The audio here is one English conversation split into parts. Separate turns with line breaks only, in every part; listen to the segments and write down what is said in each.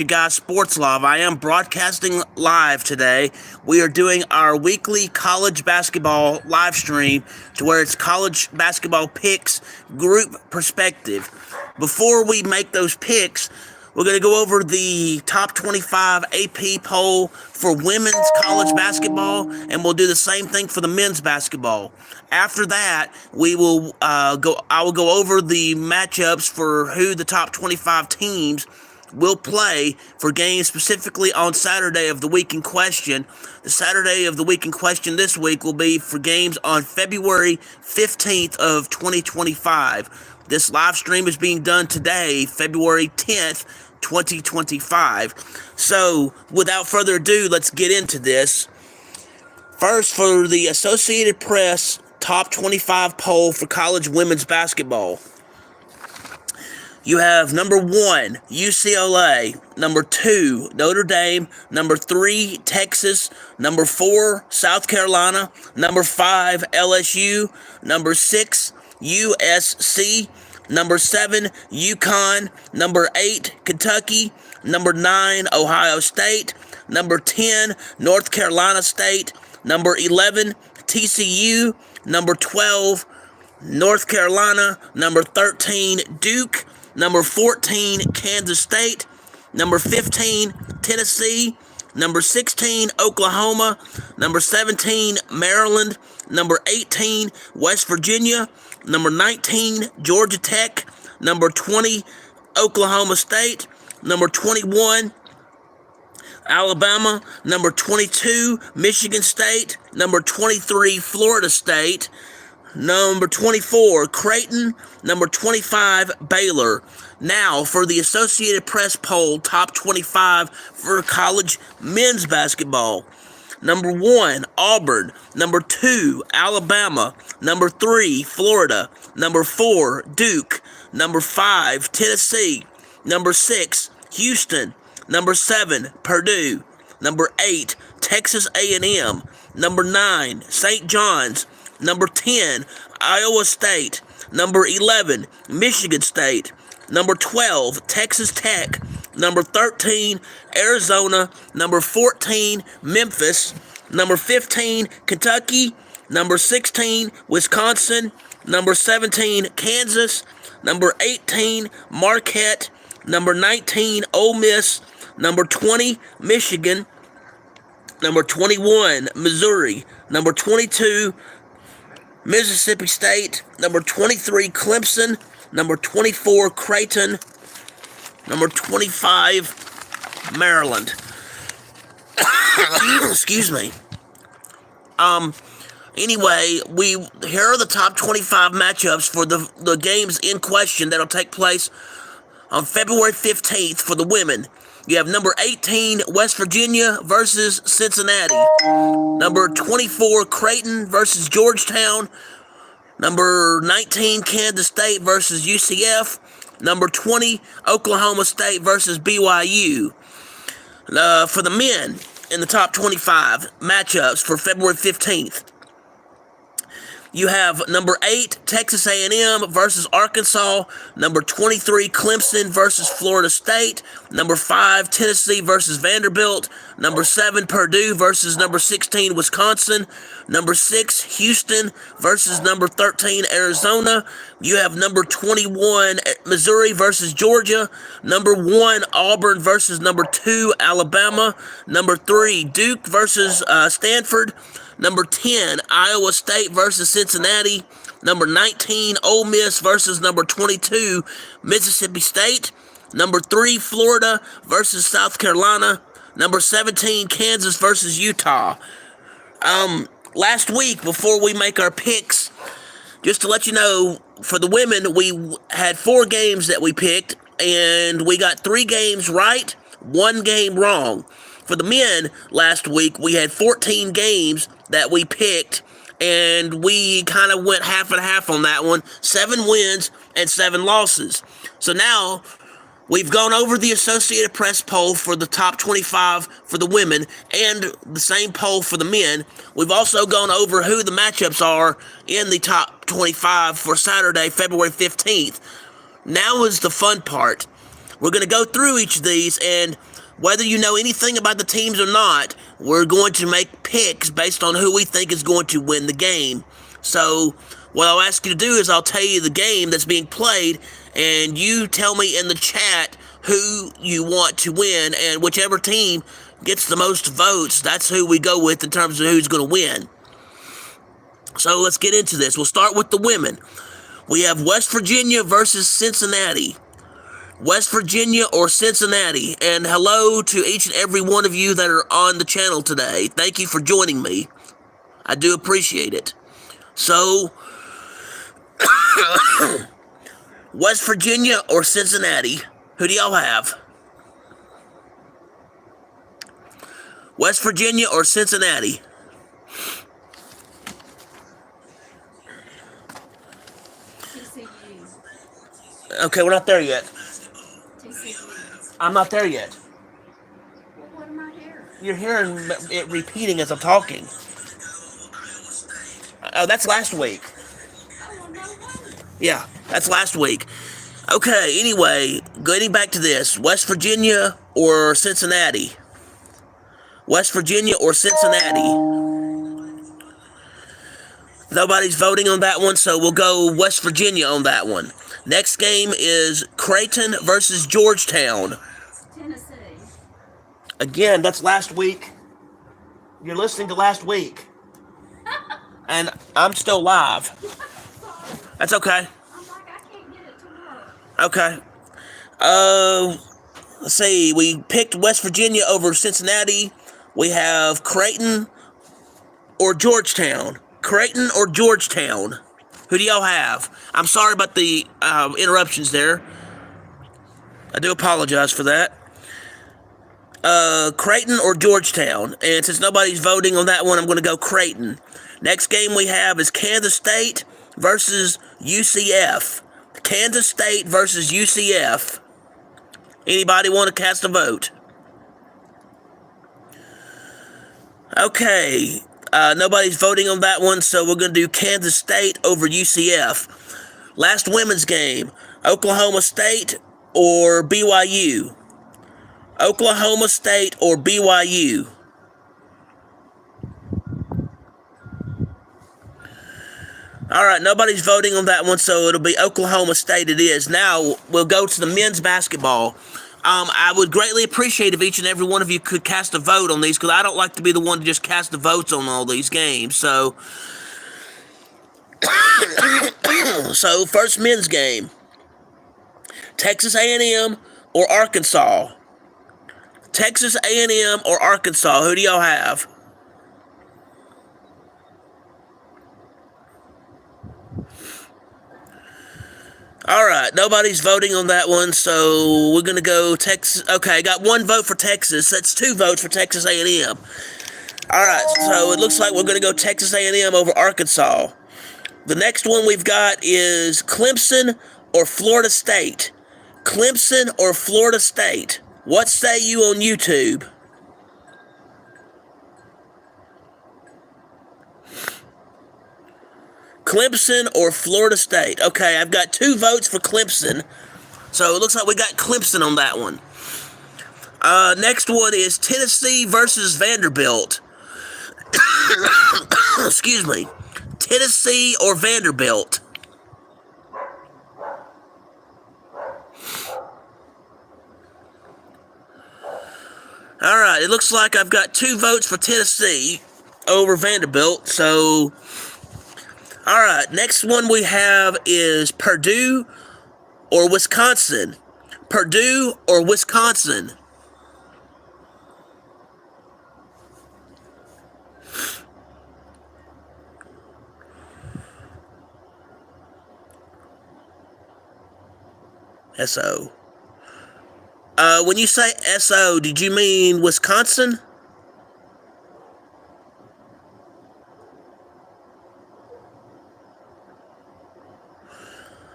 You guys, Sports Love. I am broadcasting live today. We are doing our weekly college basketball live stream to where it's college basketball picks, group perspective. Before we make those picks, we're going to go over the top 25 AP poll for women's college basketball, and we'll do the same thing for the men's basketball. After that, we will I will go over the matchups for who the top 25 teams will play for games specifically on Saturday of the week in question. The Saturday of the week in question this week will be for games on February 15th of 2025. This live stream is being done today, February 10th, 2025. So, without further ado, let's get into this. First, for the Associated Press top 25 poll for college women's basketball. You have number 1, UCLA, number 2, Notre Dame, number 3, Texas, number 4, South Carolina, number 5, LSU, number 6, USC, number 7, UConn, number 8, Kentucky, number 9, Ohio State, number 10, North Carolina State, number 11, TCU, number 12, North Carolina, number 13, Duke, number 14, Kansas State, number 15, Tennessee, number 16, Oklahoma, number 17, Maryland, number 18, West Virginia, number 19, Georgia Tech, number 20, Oklahoma State, number 21, Alabama, number 22, Michigan State, number 23, Florida State, number 24, Creighton, number 25, Baylor. Now, for the Associated Press poll, top 25 for college men's basketball. Number 1, Auburn. Number 2, Alabama. Number 3, Florida. Number 4, Duke. Number 5, Tennessee. Number 6, Houston. Number 7, Purdue. Number 8, Texas A&M. Number 9, St. John's. Number 10, Iowa State. Number 11, Michigan State. Number 12, Texas Tech. Number 13, Arizona. Number 14, Memphis. Number 15, Kentucky. Number 16, Wisconsin. Number 17, Kansas. Number 18, Marquette. Number 19, Ole Miss. Number 20, Michigan. Number 21, Missouri. Number 22, Mississippi State. Number 23, Clemson. Number 24, Creighton. Number 25, Maryland. Excuse me. Anyway, here are the top 25 matchups for the games in question that'll take place on February 15th for the women. You have number 18, West Virginia versus Cincinnati. Number 24, Creighton versus Georgetown. Number 19, Kansas State versus UCF. Number 20, Oklahoma State versus BYU. For the men in the top 25 matchups for February 15th. You have number 8, Texas A&M versus Arkansas. Number 23, Clemson versus Florida State. Number 5, Tennessee versus Vanderbilt. Number 7, Purdue versus number 16, Wisconsin. Number 6, Houston versus number 13, Arizona. You have number 21, Missouri versus Georgia. Number 1, Auburn versus number 2, Alabama. Number 3, Duke versus Stanford. Number 10, Iowa State versus Cincinnati. Number 19, Ole Miss versus number 22, Mississippi State. Number 3, Florida versus South Carolina. Number 17, Kansas versus Utah. Last week, before we make our picks, just to let you know, for the women, we had 4 games that we picked, and we got 3 games right, 1 game wrong. For the men, last week, we had 14 games that we picked, and we kind of went half and half on that one. 7 wins and 7 losses. So now, we've gone over the Associated Press poll for the top 25 for the women, and the same poll for the men. We've also gone over who the matchups are in the top 25 for Saturday, February 15th. Now is the fun part. We're going to go through each of these, and Whether you know anything about the teams or not, we're going to make picks based on who we think is going to win the game. So what I'll ask you to do is I'll tell you the game that's being played, and you tell me in the chat who you want to win, and whichever team gets the most votes, that's who we go with in terms of who's going to win. So let's get into this. We'll start with the women. We have West Virginia versus Cincinnati. West Virginia or Cincinnati. And hello to each and every one of you that are on the channel today. Thank you for joining me. I do appreciate it. So, West Virginia or Cincinnati? Who do y'all have? West Virginia or Cincinnati? Okay, we're not there yet. I'm not there yet.
Well, what am I hearing?
You're hearing it repeating as I'm talking. Oh, that's last week.
Oh, no wonder.
Yeah, that's last week. Okay, anyway, getting back to this. West Virginia or Cincinnati? West Virginia or Cincinnati? Nobody's voting on that one, so we'll go West Virginia on that one. Next game is Creighton versus Georgetown.
Tennessee.
Again, that's last week. You're listening to last week. And I'm still live.
Sorry.
That's okay.
I'm like, I can't get it to work.
Okay. Let's see. We picked West Virginia over Cincinnati. We have Creighton or Georgetown. Creighton or Georgetown? Who do y'all have? I'm sorry about the interruptions there. I do apologize for that. Creighton or Georgetown? And since nobody's voting on that one, I'm going to go Creighton. Next game we have is Kansas State versus UCF. Kansas State versus UCF. Anybody want to cast a vote? Okay. Nobody's voting on that one, so we're going to do Kansas State over UCF. Last women's game, Oklahoma State or BYU? Oklahoma State or BYU? All right, nobody's voting on that one, so it'll be Oklahoma State it is. Now, we'll go to the men's basketball. I would greatly appreciate if each and every one of you could cast a vote on these, because I don't like to be the one to just cast the votes on all these games. So, first men's game. Texas A&M or Arkansas? Texas A&M or Arkansas? Who do y'all have? All right, nobody's voting on that one, so we're going to go Texas. Okay, got one vote for Texas. That's 2 votes for Texas A&M. All right, so it looks like we're going to go Texas A&M over Arkansas. The next one we've got is Clemson or Florida State. Clemson or Florida State. What say you on YouTube? Clemson or Florida State? Okay, I've got 2 votes for Clemson. So it looks like we got Clemson on that one. Next one is Tennessee versus Vanderbilt. Excuse me. Tennessee or Vanderbilt? All right, it looks like I've got 2 votes for Tennessee over Vanderbilt. So, all right, next one we have is Purdue or Wisconsin. Purdue or Wisconsin? S-O. When you say S-O, did you mean Wisconsin?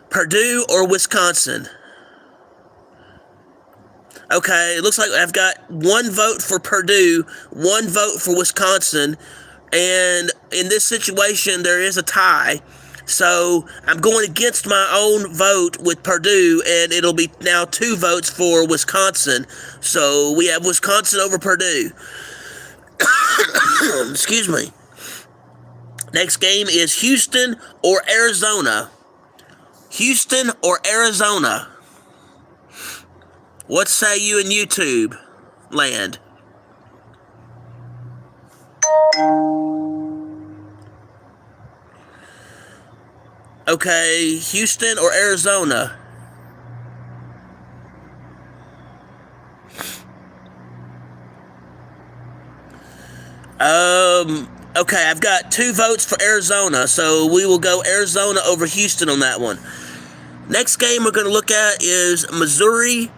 Purdue or Wisconsin? Okay, it looks like I've got 1 vote for Purdue, 1 vote for Wisconsin, and in this situation, there is a tie. So I'm going against my own vote with Purdue, and it'll be now 2 votes for Wisconsin. So we have Wisconsin over Purdue. Excuse me. Next game is Houston or Arizona. Houston or Arizona. What say you in YouTube land? Okay, Houston or Arizona? Okay, I've got 2 votes for Arizona, so we will go Arizona over Houston on that one. Next game we're going to look at is Missouri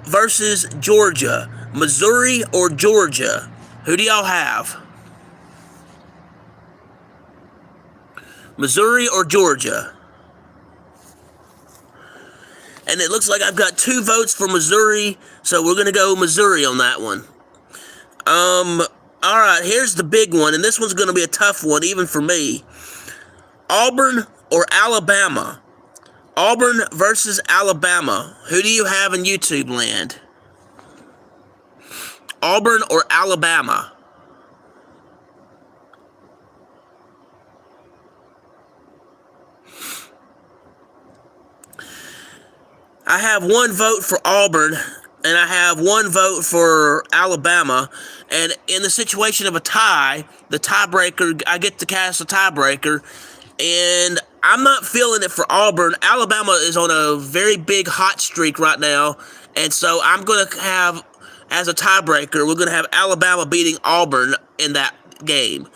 versus Georgia. Missouri or Georgia? Who do y'all have? Missouri or Georgia? And it looks like I've got 2 votes for Missouri, so we're going to go Missouri on that one. Alright, here's the big one, and this one's going to be a tough one, even for me. Auburn or Alabama? Auburn versus Alabama. Who do you have in YouTube land? Auburn or Alabama? I have 1 vote for Auburn, and I have 1 vote for Alabama. And in the situation of a tie, the tiebreaker, I get to cast a tiebreaker, and I'm not feeling it for Auburn. Alabama is on a very big hot streak right now, and so I'm going to have, as a tiebreaker, we're going to have Alabama beating Auburn in that game.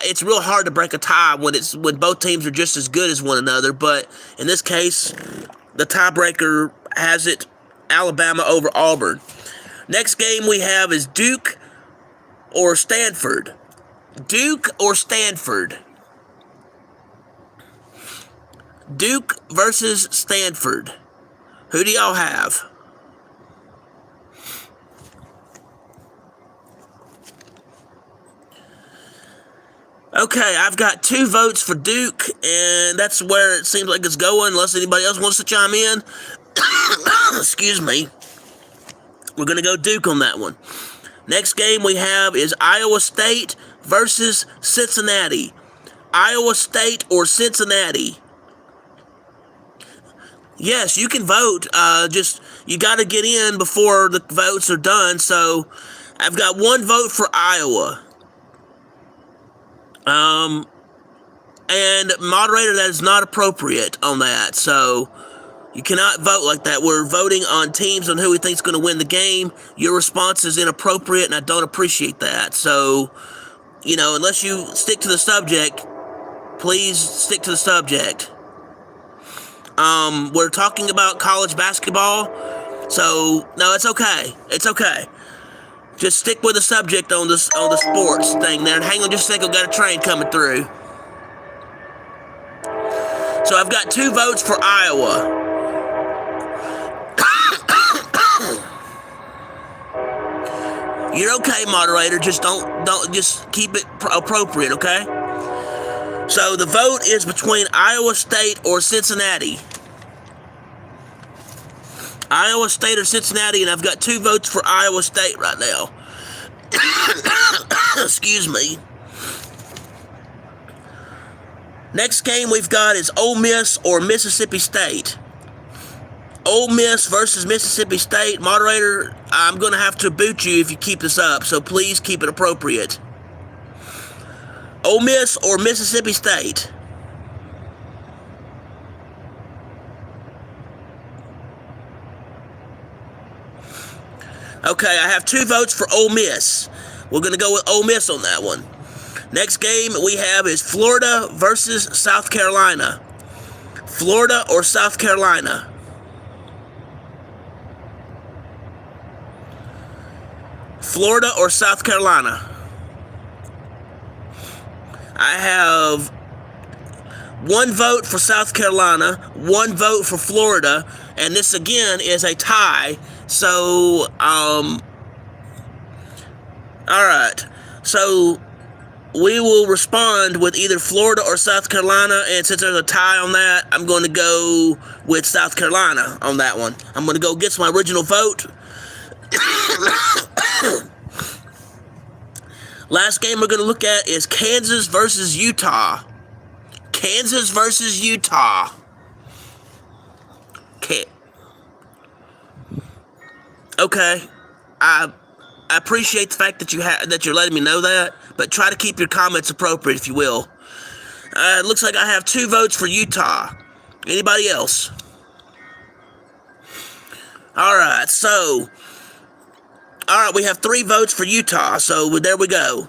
It's real hard to break a tie when both teams are just as good as one another, but in this case, the tiebreaker has it Alabama over Auburn. Next game we have is Duke or Stanford. Duke or Stanford? Duke versus Stanford. Who do y'all have? Okay, I've got 2 votes for Duke, and that's where it seems like it's going, unless anybody else wants to chime in. Excuse me. We're going to go Duke on that one. Next game we have is Iowa State versus Cincinnati. Iowa State or Cincinnati? Yes, you can vote. You got to get in before the votes are done. So I've got 1 vote for Iowa. And moderator, that is not appropriate on that. So you cannot vote like that. We're voting on teams on who we think is going to win the game. Your response is inappropriate, and I don't appreciate that. So, unless you stick to the subject, please stick to the subject. We're talking about college basketball, so no, it's okay. It's okay. Just stick with the subject on the sports thing there. And hang on just a second, I've got a train coming through. So I've got 2 votes for Iowa. You're okay, moderator. Just just keep it appropriate, okay? So the vote is between Iowa State or Cincinnati. Iowa State or Cincinnati, and I've got 2 votes for Iowa State right now. Excuse me. Next game we've got is Ole Miss or Mississippi State. Ole Miss versus Mississippi State. Moderator, I'm going to have to boot you if you keep this up, so please keep it appropriate. Ole Miss or Mississippi State? Okay, I have 2 votes for Ole Miss. We're going to go with Ole Miss on that one. Next game we have is Florida versus South Carolina. Florida or South Carolina? Florida or South Carolina? I have 1 vote for South Carolina, 1 vote for Florida, and this again is a tie. So, alright. So, we will respond with either Florida or South Carolina, and since there's a tie on that, I'm going to go with South Carolina on that one. I'm going to go against my original vote. Last game we're going to look at is Kansas versus Utah. Kansas versus Utah. Okay. I appreciate the fact that that you're letting me know that, but try to keep your comments appropriate, if you will. It looks like I have 2 votes for Utah. Anybody else? All right, we have 3 votes for Utah, so there we go.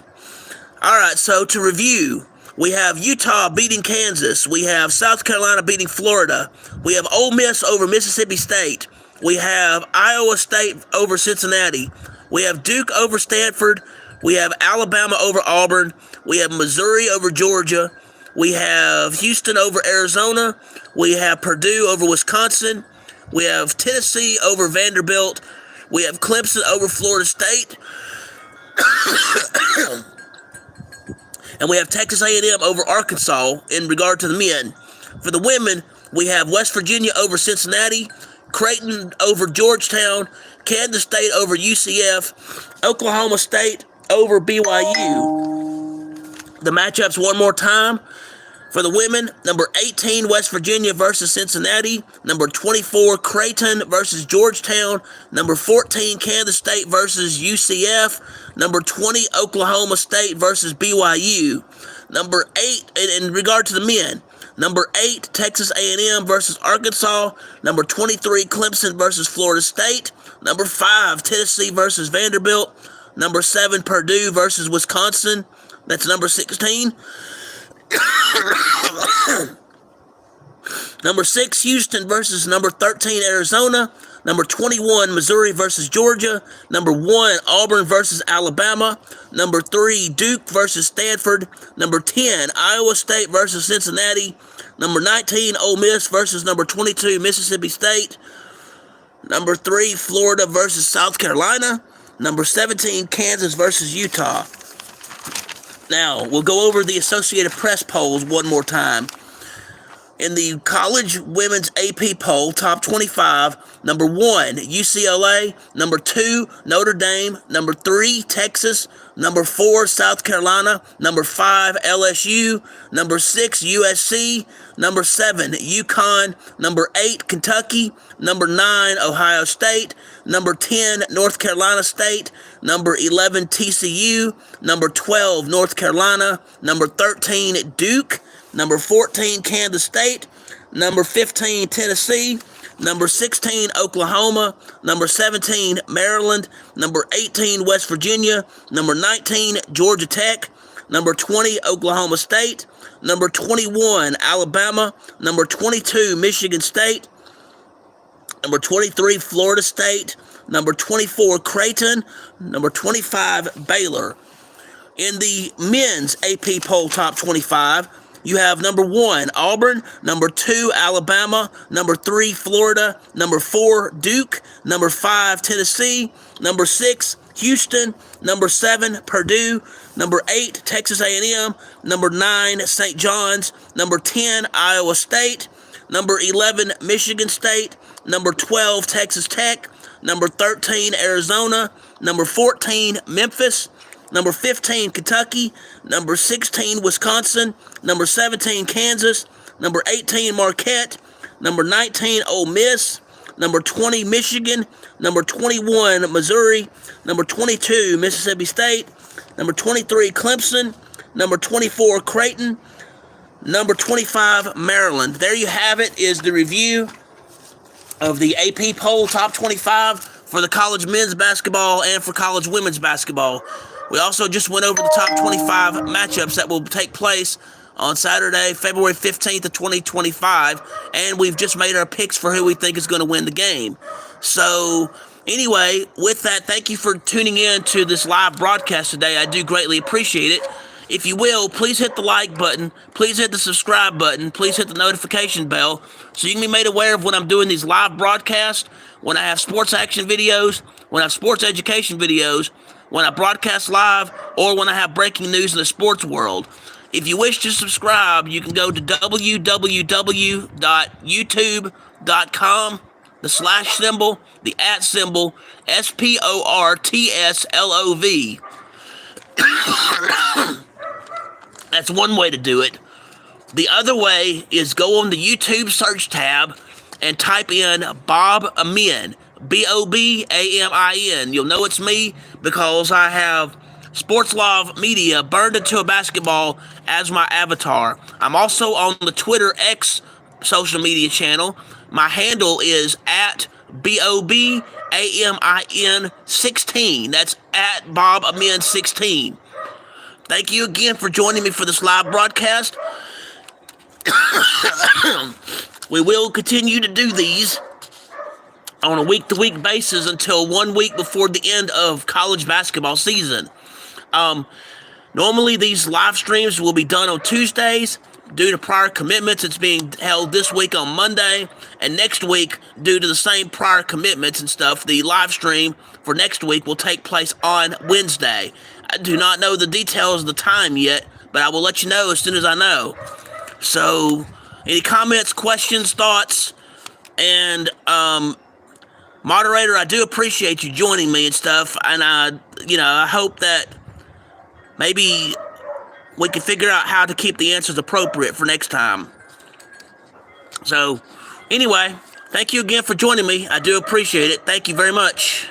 All right, so to review, we have Utah beating Kansas. We have South Carolina beating Florida. We have Ole Miss over Mississippi State. We have Iowa State over Cincinnati. We have Duke over Stanford. We have Alabama over Auburn. We have Missouri over Georgia. We have Houston over Arizona. We have Purdue over Wisconsin. We have Tennessee over Vanderbilt. We have Clemson over Florida State. And we have Texas A&M over Arkansas in regard to the men. For the women, we have West Virginia over Cincinnati, Creighton over Georgetown, Kansas State over UCF, Oklahoma State over BYU. The matchups one more time. For the women, number 18, West Virginia versus Cincinnati. Number 24, Creighton versus Georgetown. Number 14, Kansas State versus UCF. Number 20, Oklahoma State versus BYU. Number 8, in regard to the men, number 8, Texas A&M versus Arkansas. Number 23, Clemson versus Florida State. Number 5, Tennessee versus Vanderbilt. Number 7, Purdue versus Wisconsin. That's number 16. Number 6, Houston versus number 13, Arizona. Number 21, Missouri versus Georgia. Number 1, Auburn versus Alabama. Number 3, Duke versus Stanford. Number 10, Iowa State versus Cincinnati. Number 19, Ole Miss versus number 22, Mississippi State. Number 3, Florida versus South Carolina. Number 17, Kansas versus Utah. Now, we'll go over the Associated Press polls one more time. In the college women's AP poll, top 25, number 1, UCLA, number 2, Notre Dame, number 3, Texas, number 4, South Carolina, number 5, LSU, number 6, USC, number 7, UConn, number 8, Kentucky, number 9, Ohio State, number 10, North Carolina State, number 11, TCU, number 12, North Carolina, number 13, Duke, number 14, Kansas State, number 15, Tennessee, number 16, Oklahoma, number 17, Maryland, number 18, West Virginia, number 19, Georgia Tech, number 20, Oklahoma State, number 21, Alabama, number 22, Michigan State, number 23, Florida State, number 24, Creighton, number 25, Baylor. In the men's AP poll top 25, you have number 1, Auburn, number 2, Alabama, number 3, Florida, number 4, Duke, number 5, Tennessee, number 6, Houston, number 7, Purdue, number 8, Texas A&M, number 9, St. John's, number 10, Iowa State, number 11, Michigan State, number 12, Texas Tech, number 13, Arizona, number 14, Memphis, number 15, Kentucky, number 16, Wisconsin, number 17, Kansas, number 18, Marquette, number 19, Ole Miss, number 20, Michigan, number 21, Missouri, number 22, Mississippi State, number 23, Clemson, number 24, Creighton, number 25, Maryland. There you have it, is the review of the AP poll top 25 for the college men's basketball and for college women's basketball. We also just went over the top 25 matchups that will take place on Saturday, February 15th of 2025, and we've just made our picks for who we think is going to win the game. So, anyway, with that, thank you for tuning in to this live broadcast today. I do greatly appreciate it. If you will, please hit the like button, please hit the subscribe button, please hit the notification bell so you can be made aware of when I'm doing these live broadcasts, when I have sports action videos, when I have sports education videos, when I broadcast live or when I have breaking news in the sports world. If you wish to subscribe, you can go to www.youtube.com, the slash symbol, the at symbol, SPORTSLOV. That's one way to do it. The other way is go on the YouTube search tab and type in Bob Amin, Bobamin. You'll know it's me because I have Sports Love Media burned into a basketball as my avatar. I'm also on the Twitter X social media channel. My handle is at BOBAMIN16. That's at Bob Amin 16. Thank you again for joining me for this live broadcast. We will continue to do these on a week-to-week basis until 1 week before the end of college basketball season. Normally, these live streams will be done on Tuesdays. Due to prior commitments, it's being held this week on Monday, and next week, due to the same prior commitments and stuff, the live stream for next week will take place on Wednesday. I do not know the details of the time yet, but I will let you know as soon as I know. So, any comments, questions, thoughts, and moderator, I do appreciate you joining me and stuff, and I hope that maybe we can figure out how to keep the answers appropriate for next time. So, anyway, thank you again for joining me. I do appreciate it. Thank you very much.